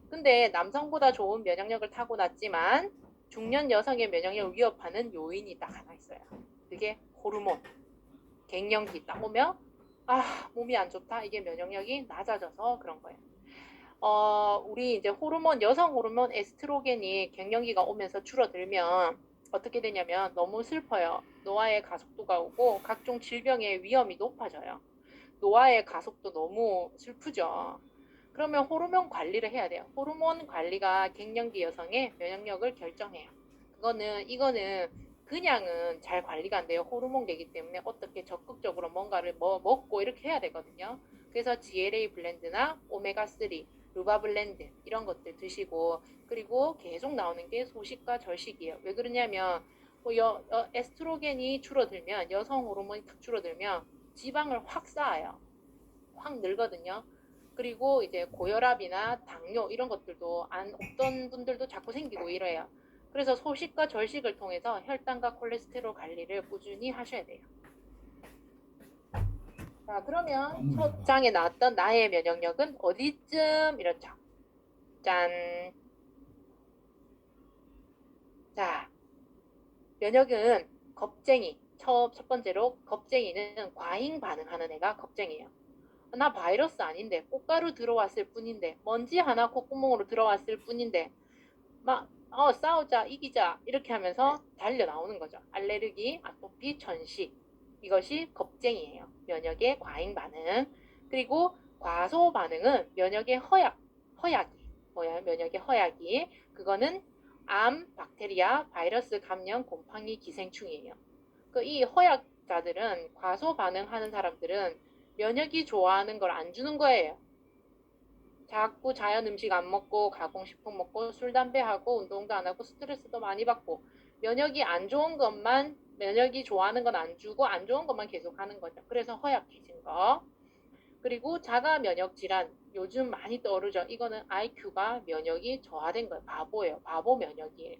Speaker 1: 근데 남성보다 좋은 면역력을 타고났지만 중년 여성의 면역력을 위협하는 요인이 딱 하나 있어요. 그게 호르몬. 갱년기 딱 오면 몸이 안 좋다. 이게 면역력이 낮아져서 그런 거예요. 우리 이제 호르몬, 여성 호르몬 에스트로겐이 갱년기가 오면서 줄어들면 어떻게 되냐면 너무 슬퍼요. 노화의 가속도가 오고 각종 질병의 위험이 높아져요. 노화의 가속도 너무 슬프죠. 그러면 호르몬 관리를 해야 돼요. 호르몬 관리가 갱년기 여성의 면역력을 결정해요. 이거는 그냥은 잘 관리가 안 돼요. 호르몬계이기 때문에 어떻게 적극적으로 뭔가를 먹고 이렇게 해야 되거든요. 그래서 GLA 블렌드나 오메가3, 루바블렌드 이런 것들 드시고, 그리고 계속 나오는 게 소식과 절식이에요. 왜 그러냐면 에스트로겐이 줄어들면, 여성 호르몬이 탁 줄어들면 지방을 확 쌓아요. 확 늘거든요. 그리고 이제 고혈압이나 당뇨 이런 것들도 없던 분들도 자꾸 생기고 이래요. 그래서 소식과 절식을 통해서 혈당과 콜레스테롤 관리를 꾸준히 하셔야 돼요. 자, 그러면 첫 장에 나왔던 나의 면역력은 어디쯤 이렇죠. 짠. 자, 면역은 겁쟁이. 첫 번째로 겁쟁이는 과잉 반응하는 애가 겁쟁이에요. 나 바이러스 아닌데, 꽃가루 들어왔을 뿐인데, 먼지 하나 콧구멍으로 들어왔을 뿐인데, 싸우자, 이기자, 이렇게 하면서 달려 나오는 거죠. 알레르기, 아토피, 천식. 이것이 겁쟁이에요. 면역의 과잉 반응. 그리고 과소 반응은 면역의 허약이. 뭐야, 면역의 허약이. 그거는 암, 박테리아, 바이러스 감염, 곰팡이, 기생충이에요. 이 허약자들은, 과소 반응하는 사람들은 면역이 좋아하는 걸 안 주는 거예요. 자꾸 자연 음식 안 먹고 가공식품 먹고 술 담배 하고 운동도 안 하고 스트레스도 많이 받고 면역이 안 좋은 것만, 면역이 좋아하는 건 안 주고 안 좋은 것만 계속 하는 거죠. 그래서 허약해진 거. 그리고 자가 면역 질환 요즘 많이 떠오르죠. 이거는 IQ가 면역이 저하된 거예요. 바보예요. 바보 면역이에요.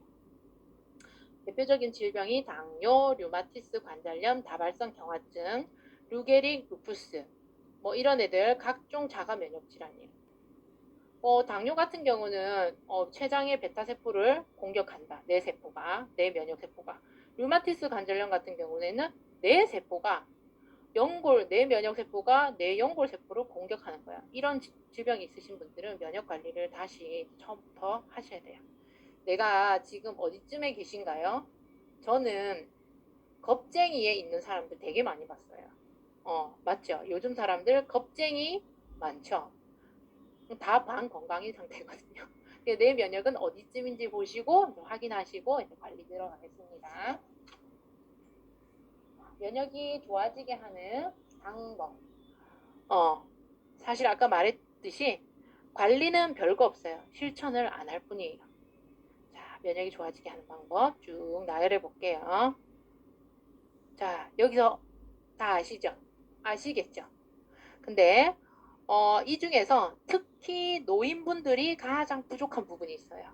Speaker 1: 대표적인 질병이 당뇨, 류마티스 관절염, 다발성 경화증, 루게릭, 루푸스 이런 애들 각종 자가 면역 질환이에요. 당뇨 같은 경우는 췌장의 베타세포를 공격한다. 내 면역세포가. 류마티스 관절염 같은 경우에는 내 면역세포가 내 연골세포를 공격하는 거야. 이런 질병이 있으신 분들은 면역관리를 다시 처음부터 하셔야 돼요. 내가 지금 어디쯤에 계신가요? 저는 겁쟁이에 있는 사람들 되게 많이 봤어요. 맞죠? 요즘 사람들 겁쟁이 많죠? 다 반건강인 상태거든요. 내 면역은 어디쯤인지 보시고 확인하시고 이제 관리 들어가겠습니다. 면역이 좋아지게 하는 방법. 사실 아까 말했듯이 관리는 별거 없어요. 실천을 안 할 뿐이에요. 자, 면역이 좋아지게 하는 방법 쭉 나열해 볼게요. 자, 여기서 다 아시죠? 아시겠죠? 근데 이 중에서 특히 노인분들이 가장 부족한 부분이 있어요.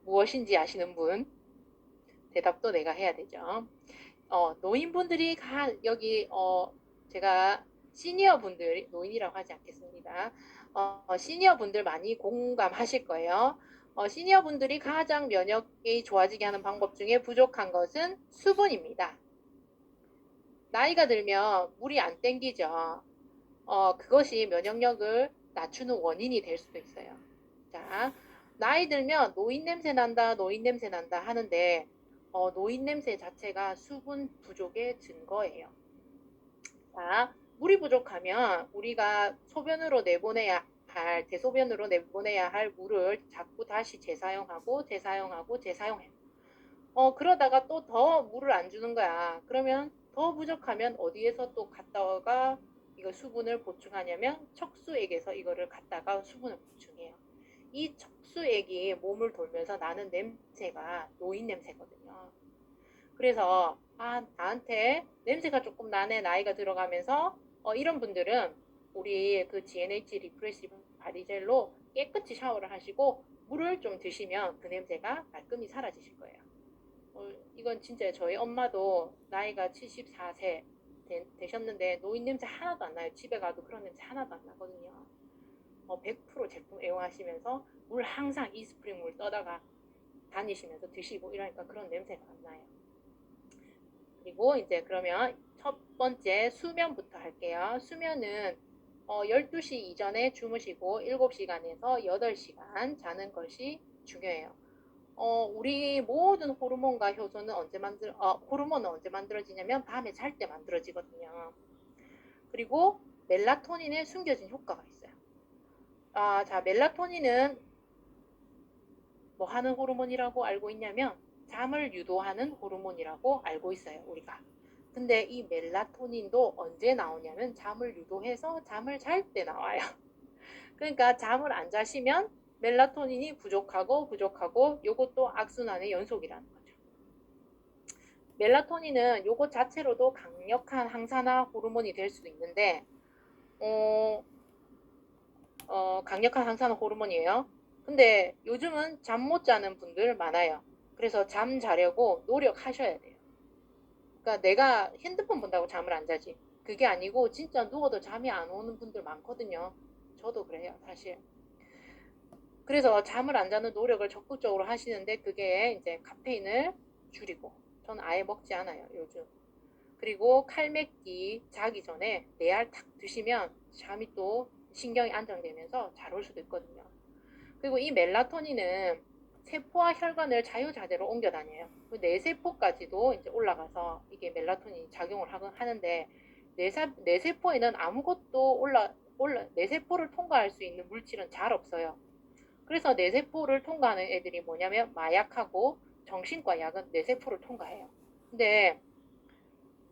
Speaker 1: 무엇인지 아시는 분? 대답도 내가 해야 되죠. 노인분들이 여기 제가 시니어 분들, 노인이라고 하지 않겠습니다. 시니어 분들 많이 공감하실 거예요. 시니어 분들이 가장 면역이 좋아지게 하는 방법 중에 부족한 것은 수분입니다. 나이가 들면 물이 안 땡기죠. 그것이 면역력을 낮추는 원인이 될 수도 있어요. 자, 나이 들면 노인 냄새 난다 하는데 노인 냄새 자체가 수분 부족의 증거예요. 자, 물이 부족하면 우리가 대소변으로 내보내야 할 물을 자꾸 다시 재사용해요. 그러다가 또 더 물을 안 주는 거야. 그러면 더 부족하면 어디에서 또 갔다가 이거 수분을 보충하냐면 척수액에서 이거를 갖다가 수분을 보충해요. 이 척수액이 몸을 돌면서 나는 냄새가 노인 냄새거든요. 그래서 나한테 냄새가 조금 나네, 나이가 들어가면서 이런 분들은 우리 그 GNH 리프레시 바리젤로 깨끗이 샤워를 하시고 물을 좀 드시면 그 냄새가 말끔히 사라지실 거예요. 이건 진짜 저희 엄마도 나이가 74세 되셨는데 노인 냄새 하나도 안 나요. 집에 가도 그런 냄새 하나도 안 나거든요. 100% 제품 애용하시면서 물 항상 이스프링 물 떠다가 다니시면서 드시고 이러니까 그런 냄새가 안 나요. 그리고 이제 그러면 첫 번째 수면부터 할게요. 수면은 12시 이전에 주무시고 7시간에서 8시간 자는 것이 중요해요. 우리 모든 호르몬과 효소는 호르몬은 언제 만들어지냐면 밤에 잘 때 만들어지거든요. 그리고 멜라토닌에 숨겨진 효과가 있어요. 자, 멜라토닌은 뭐 하는 호르몬이라고 알고 있냐면 잠을 유도하는 호르몬이라고 알고 있어요, 우리가. 근데 이 멜라토닌도 언제 나오냐면 잠을 유도해서 잠을 잘 때 나와요. 그러니까 잠을 안 자시면 멜라토닌이 부족하고 요것도 악순환의 연속이라는 거죠. 멜라토닌은 요것 자체로도 강력한 항산화 호르몬이 될 수도 있는데 강력한 항산화 호르몬이에요. 근데 요즘은 잠 못 자는 분들 많아요. 그래서 잠 자려고 노력하셔야 돼요. 그러니까 내가 핸드폰 본다고 잠을 안 자지. 그게 아니고 진짜 누워도 잠이 안 오는 분들 많거든요. 저도 그래요, 사실. 그래서 잠을 안 자는 노력을 적극적으로 하시는데 그게 이제 카페인을 줄이고 저는 아예 먹지 않아요, 요즘. 그리고 칼맥기 자기 전에 4알 탁 드시면 잠이 또 신경이 안정되면서 잘 올 수도 있거든요. 그리고 이 멜라토닌은 세포와 혈관을 자유자재로 옮겨 다녀요. 그 뇌세포까지도 이제 올라가서 이게 멜라토닌이 작용을 하는데 뇌세포에는 아무것도 뇌세포를 통과할 수 있는 물질은 잘 없어요. 그래서 뇌세포를 통과하는 애들이 뭐냐면 마약하고 정신과 약은 뇌세포를 통과해요. 근데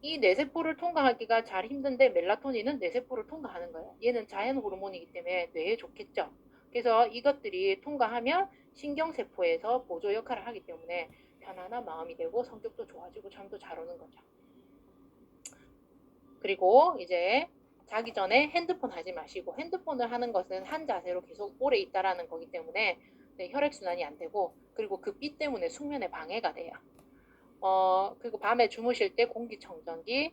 Speaker 1: 이 뇌세포를 통과하기가 잘 힘든데 멜라토닌은 뇌세포를 통과하는 거예요. 얘는 자연 호르몬이기 때문에 뇌에 좋겠죠. 그래서 이것들이 통과하면 신경세포에서 보조 역할을 하기 때문에 편안한 마음이 되고 성격도 좋아지고 잠도 잘 오는 거죠. 그리고 이제 자기 전에 핸드폰 하지 마시고 핸드폰을 하는 것은 한 자세로 계속 오래 있다라는 거기 때문에 혈액순환이 안 되고 그리고 그 빛 때문에 숙면에 방해가 돼요. 그리고 밤에 주무실 때 공기청정기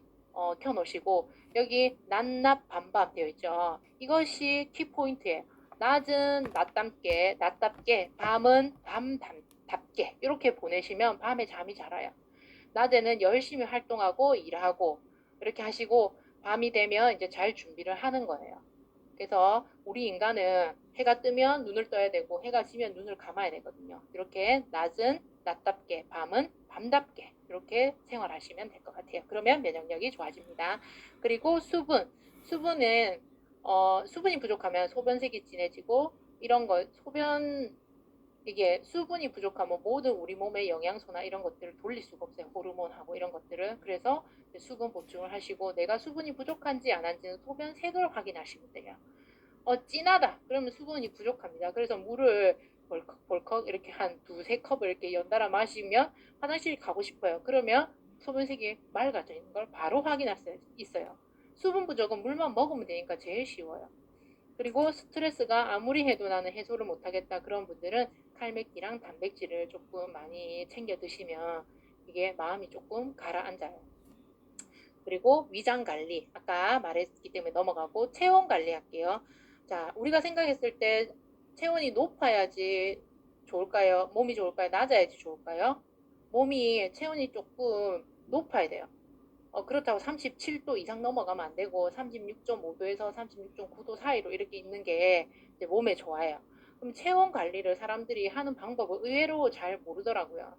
Speaker 1: 켜놓으시고 여기 낮낮 밤밤 되어 있죠. 이것이 키포인트예요. 낮은 낮답게 밤은 밤답게 이렇게 보내시면 밤에 잠이 잘 와요. 낮에는 열심히 활동하고 일하고 이렇게 하시고 밤이 되면 이제 잘 준비를 하는 거예요. 그래서 우리 인간은 해가 뜨면 눈을 떠야 되고 해가 지면 눈을 감아야 되거든요. 이렇게 낮은 낮답게 밤은 밤답게 이렇게 생활하시면 될 것 같아요. 그러면 면역력이 좋아집니다. 그리고 수분은 수분이 부족하면 소변색이 진해지고 이런 거 이게 수분이 부족하면 모든 우리 몸의 영양소나 이런 것들을 돌릴 수가 없어요. 호르몬하고 이런 것들을. 그래서 수분 보충을 하시고 내가 수분이 부족한지 안 한지는 소변색을 확인하시면 돼요. 진하다. 그러면 수분이 부족합니다. 그래서 물을 벌컥 이렇게 한 두세 컵을 이렇게 연달아 마시면 화장실 가고 싶어요. 그러면 소변색이 맑아져 있는 걸 바로 확인할 수 있어요. 수분 부족은 물만 먹으면 되니까 제일 쉬워요. 그리고 스트레스가 아무리 해도 나는 해소를 못하겠다 그런 분들은 칼맥기랑 단백질을 조금 많이 챙겨 드시면 이게 마음이 조금 가라앉아요. 그리고 위장 관리 아까 말했기 때문에 넘어가고 체온 관리 할게요. 자, 우리가 생각했을 때 체온이 높아야지 좋을까요? 몸이 좋을까요? 낮아야지 좋을까요? 체온이 조금 높아야 돼요. 그렇다고 37도 이상 넘어가면 안 되고 36.5도에서 36.9도 사이로 이렇게 있는 게 이제 몸에 좋아요. 그럼 체온 관리를 사람들이 하는 방법을 의외로 잘 모르더라고요.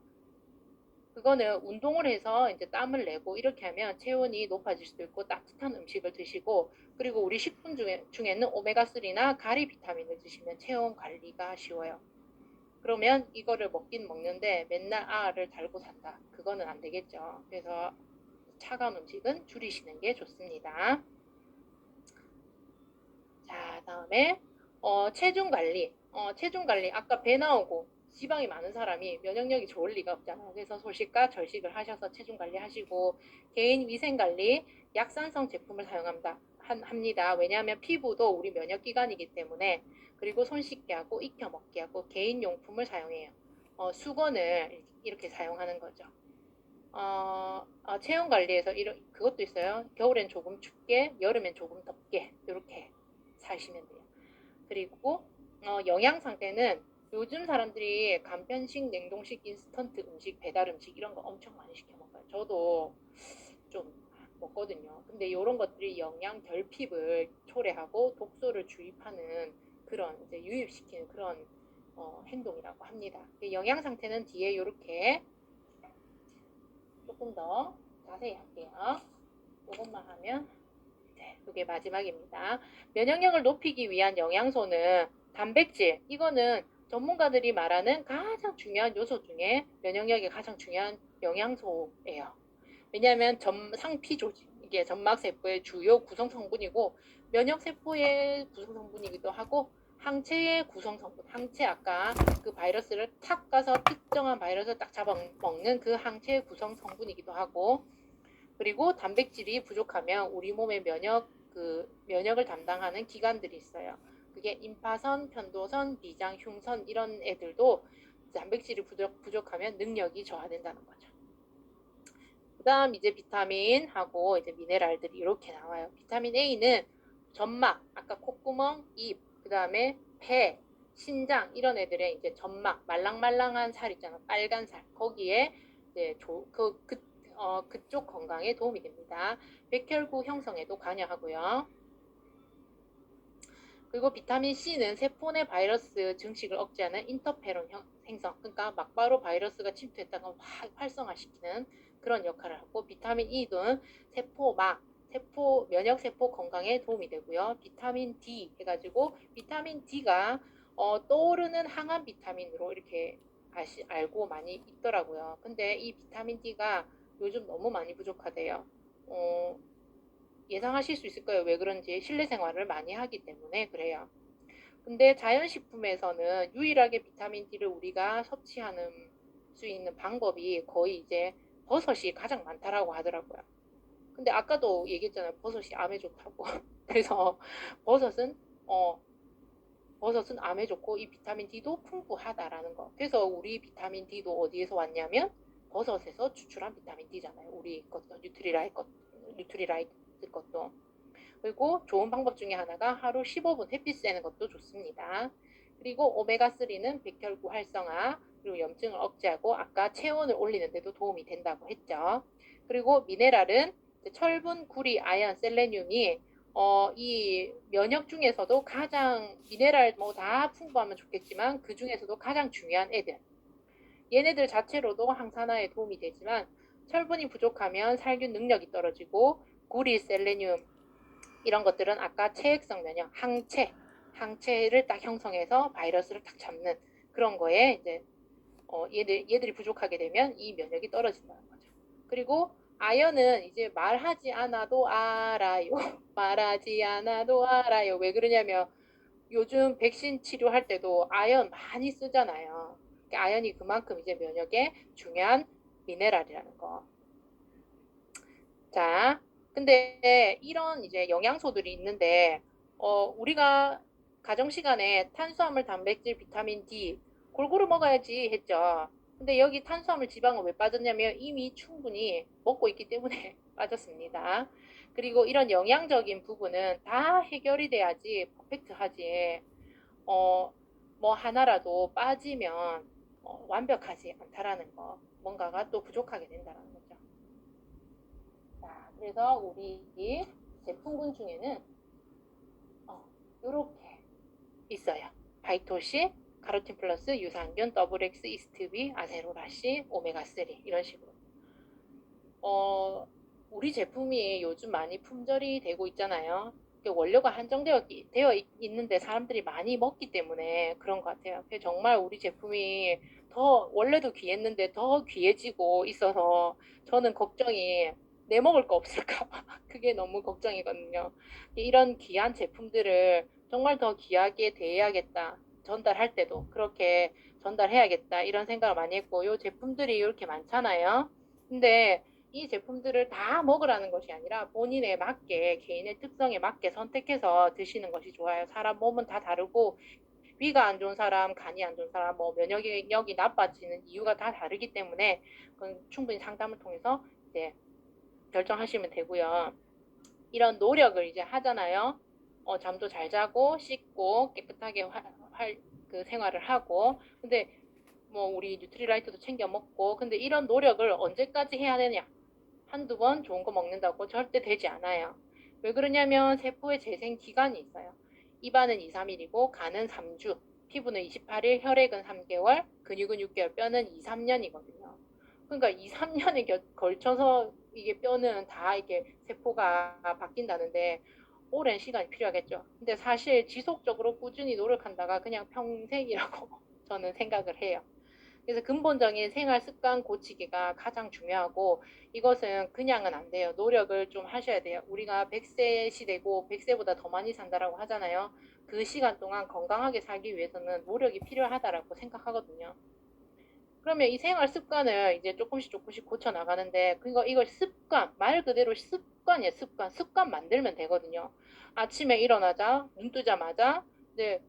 Speaker 1: 그거는 운동을 해서 이제 땀을 내고 이렇게 하면 체온이 높아질 수도 있고 따뜻한 음식을 드시고 그리고 우리 식품 중에는 오메가3나 가리 비타민을 드시면 체온 관리가 쉬워요. 그러면 이거를 먹긴 먹는데 맨날 알을 달고 산다. 그거는 안 되겠죠. 그래서 차가운 음식은 줄이시는 게 좋습니다. 자, 다음에 체중 관리. 체중 관리. 아까 배 나오고 지방이 많은 사람이 면역력이 좋을 리가 없잖아요. 그래서 소식과 절식을 하셔서 체중 관리 하시고 개인 위생 관리, 약산성 제품을 합니다. 왜냐하면 피부도 우리 면역기관이기 때문에. 그리고 손 씻게 하고 익혀 먹게 하고 개인 용품을 사용해요. 수건을 이렇게 사용하는 거죠. 체온 관리에서 그것도 있어요. 겨울엔 조금 춥게, 여름엔 조금 덥게 이렇게 사시면 돼요. 그리고 영양 상태는 요즘 사람들이 간편식, 냉동식, 인스턴트 음식, 배달 음식 이런 거 엄청 많이 시켜 먹어요. 저도 좀 먹거든요. 근데 이런 것들이 영양 결핍을 초래하고 독소를 주입하는 그런 이제 유입시키는 그런 행동이라고 합니다. 영양 상태는 뒤에 이렇게 조금 더 자세히 할게요. 이것만 하면 이게 마지막입니다. 면역력을 높이기 위한 영양소는 단백질, 이거는 전문가들이 말하는 가장 중요한 요소 중에 면역력에 가장 중요한 영양소예요. 왜냐하면 상피 조직, 이게 점막세포의 주요 구성 성분이고 면역세포의 구성 성분이기도 하고 항체의 구성 성분, 항체 아까 그 바이러스를 탁 가서 특정한 바이러스를 딱 잡아먹는 그 항체의 구성 성분이기도 하고 그리고 단백질이 부족하면 우리 몸의 면역을 담당하는 기관들이 있어요. 그게 임파선, 편도선, 비장, 흉선 이런 애들도 단백질이 부족하면 능력이 저하된다는 거죠. 그 다음 이제 비타민하고 이제 미네랄들이 이렇게 나와요. 비타민 A는 점막, 아까 콧구멍, 입, 그 다음에 폐, 신장 이런 애들의 이제 점막, 말랑말랑한 살 있잖아, 빨간 살. 거기에 이제 그쪽 건강에 도움이 됩니다. 백혈구 형성에도 관여하고요. 그리고 비타민 C는 세포 내 바이러스 증식을 억제하는 인터페론 생성, 그러니까 막바로 바이러스가 침투했다가 활성화시키는 그런 역할을 하고 비타민 E는 면역세포 건강에 도움이 되고요. 비타민 D 해가지고 비타민 D가 떠오르는 항암 비타민으로 이렇게 알고 많이 있더라고요. 근데 이 비타민 D가 요즘 너무 많이 부족하대요. 예상하실 수 있을 거예요. 왜 그런지 실내 생활을 많이 하기 때문에 그래요. 근데 자연식품에서는 유일하게 비타민 D를 우리가 섭취하는 수 있는 방법이 거의 이제 버섯이 가장 많다라고 하더라고요. 근데 아까도 얘기했잖아요. 버섯이 암에 좋다고. 그래서 버섯은 암에 좋고 이 비타민 D도 풍부하다라는 거. 그래서 우리 비타민 D도 어디에서 왔냐면 버섯에서 추출한 비타민 D잖아요. 우리 것도 뉴트리라이트 것도. 그리고 좋은 방법 중에 하나가 하루 15분 햇빛 쐬는 것도 좋습니다. 그리고 오메가3는 백혈구 활성화, 그리고 염증을 억제하고 아까 체온을 올리는 데도 도움이 된다고 했죠. 그리고 미네랄은 철분, 구리, 아연, 셀레늄이 이 면역 중에서도 가장 미네랄 뭐 다 풍부하면 좋겠지만 그 중에서도 가장 중요한 애들. 얘네들 자체로도 항산화에 도움이 되지만 철분이 부족하면 살균 능력이 떨어지고 구리, 셀레늄 이런 것들은 아까 체액성 면역, 항체를 딱 형성해서 바이러스를 딱 잡는 그런 거에 이제 얘들이 부족하게 되면 이 면역이 떨어진다는 거죠. 그리고 아연은 이제 말하지 않아도 알아요. 말하지 않아도 알아요. 왜 그러냐면 요즘 백신 치료할 때도 아연 많이 쓰잖아요. 아연이 그만큼 이제 면역에 중요한 미네랄이라는 거. 자, 근데 이런 이제 영양소들이 있는데 우리가 가정 시간에 탄수화물, 단백질, 비타민 D 골고루 먹어야지 했죠. 근데 여기 탄수화물, 지방은 왜 빠졌냐면 이미 충분히 먹고 있기 때문에 빠졌습니다. 그리고 이런 영양적인 부분은 다 해결이 돼야지 퍼펙트하지. 뭐 하나라도 빠지면 완벽하지 않다라는 거, 뭔가가 또 부족하게 된다는 거죠. 자, 그래서 우리 제품군 중에는 이렇게 있어요. 바이토시, 카로틴 플러스, 유산균, 더블 X, 이스트비, 아세로라시, 오메가3 이런 식으로. 우리 제품이 요즘 많이 품절이 되고 있잖아요. 원료가 한정되어 있는데 사람들이 많이 먹기 때문에 그런 것 같아요. 정말 우리 제품이 더 원래도 귀했는데 더 귀해지고 있어서 저는 걱정이 내 먹을 거 없을까 봐 그게 너무 걱정이거든요. 이런 귀한 제품들을 정말 더 귀하게 대해야겠다. 전달할 때도 그렇게 전달해야겠다 이런 생각을 많이 했고 이 제품들이 이렇게 많잖아요. 근데 이 제품들을 다 먹으라는 것이 아니라 본인에 맞게 개인의 특성에 맞게 선택해서 드시는 것이 좋아요. 사람 몸은 다 다르고 위가 안 좋은 사람, 간이 안 좋은 사람, 뭐 면역력이 나빠지는 이유가 다 다르기 때문에 그건 충분히 상담을 통해서 이제 결정하시면 되고요. 이런 노력을 이제 하잖아요. 잠도 잘 자고 씻고 깨끗하게 그 생활을 하고 근데 뭐 우리 뉴트리라이트도 챙겨 먹고 근데 이런 노력을 언제까지 해야 되냐? 한두 번 좋은 거 먹는다고 절대 되지 않아요. 왜 그러냐면 세포의 재생 기간이 있어요. 입안은 2, 3일이고 간은 3주, 피부는 28일, 혈액은 3개월, 근육은 6개월, 뼈는 2, 3년이거든요. 그러니까 2, 3년에 걸쳐서 이게 뼈는 다 이게 세포가 바뀐다는데 오랜 시간이 필요하겠죠. 근데 사실 지속적으로 꾸준히 노력한다가 그냥 평생이라고 저는 생각을 해요. 그래서 근본적인 생활 습관 고치기가 가장 중요하고 이것은 그냥은 안 돼요. 노력을 좀 하셔야 돼요. 우리가 100세 시대고 100세보다 더 많이 산다라고 하잖아요. 그 시간 동안 건강하게 살기 위해서는 노력이 필요하다라고 생각하거든요. 그러면 이 생활 습관을 이제 조금씩 고쳐 나가는데 그거 이걸 습관 말 그대로 습관이에요. 습관 만들면 되거든요. 아침에 일어나자 눈 뜨자마자 네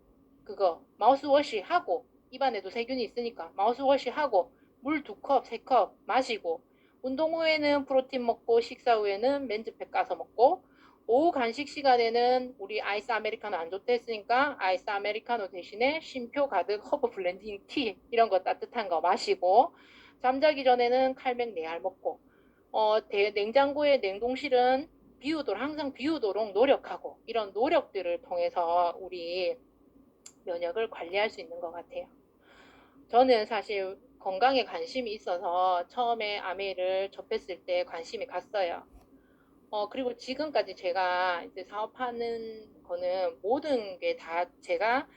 Speaker 1: 그거 마우스워시 하고 입안에도 세균이 있으니까 마우스워시 하고 물 2컵, 3컵 마시고 운동 후에는 프로틴 먹고 식사 후에는 맨즈팩 까서 먹고 오후 간식 시간에는 우리 아이스 아메리카노 안 좋다 했으니까 아이스 아메리카노 대신에 쉼표 가득 허브 블렌딩 티 이런 거 따뜻한 거 마시고 잠자기 전에는 칼맥 4알 먹고 냉장고에 냉동실은 비우도록 항상 비우도록 노력하고 이런 노력들을 통해서 우리 면역을 관리할 수 있는 것 같아요. 저는 사실 건강에 관심이 있어서 처음에 아메이를 접했을 때 관심이 갔어요. 그리고 지금까지 제가 이제 사업하는 거는 모든 게 다 제가,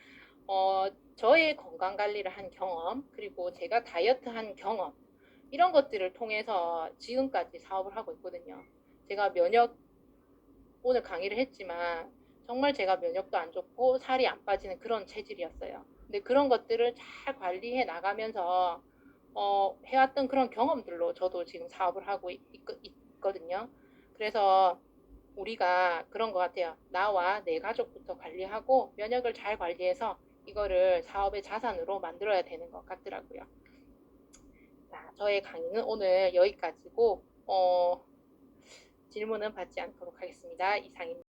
Speaker 1: 저의 건강 관리를 한 경험, 그리고 제가 다이어트 한 경험, 이런 것들을 통해서 지금까지 사업을 하고 있거든요. 제가 오늘 강의를 했지만, 정말 제가 면역도 안 좋고 살이 안 빠지는 그런 체질이었어요. 근데 그런 것들을 잘 관리해 나가면서, 해왔던 그런 경험들로 저도 지금 사업을 하고 있거든요. 그래서 우리가 그런 것 같아요. 나와 내 가족부터 관리하고 면역을 잘 관리해서 이거를 사업의 자산으로 만들어야 되는 것 같더라고요. 자, 저의 강의는 오늘 여기까지고 질문은 받지 않도록 하겠습니다. 이상입니다.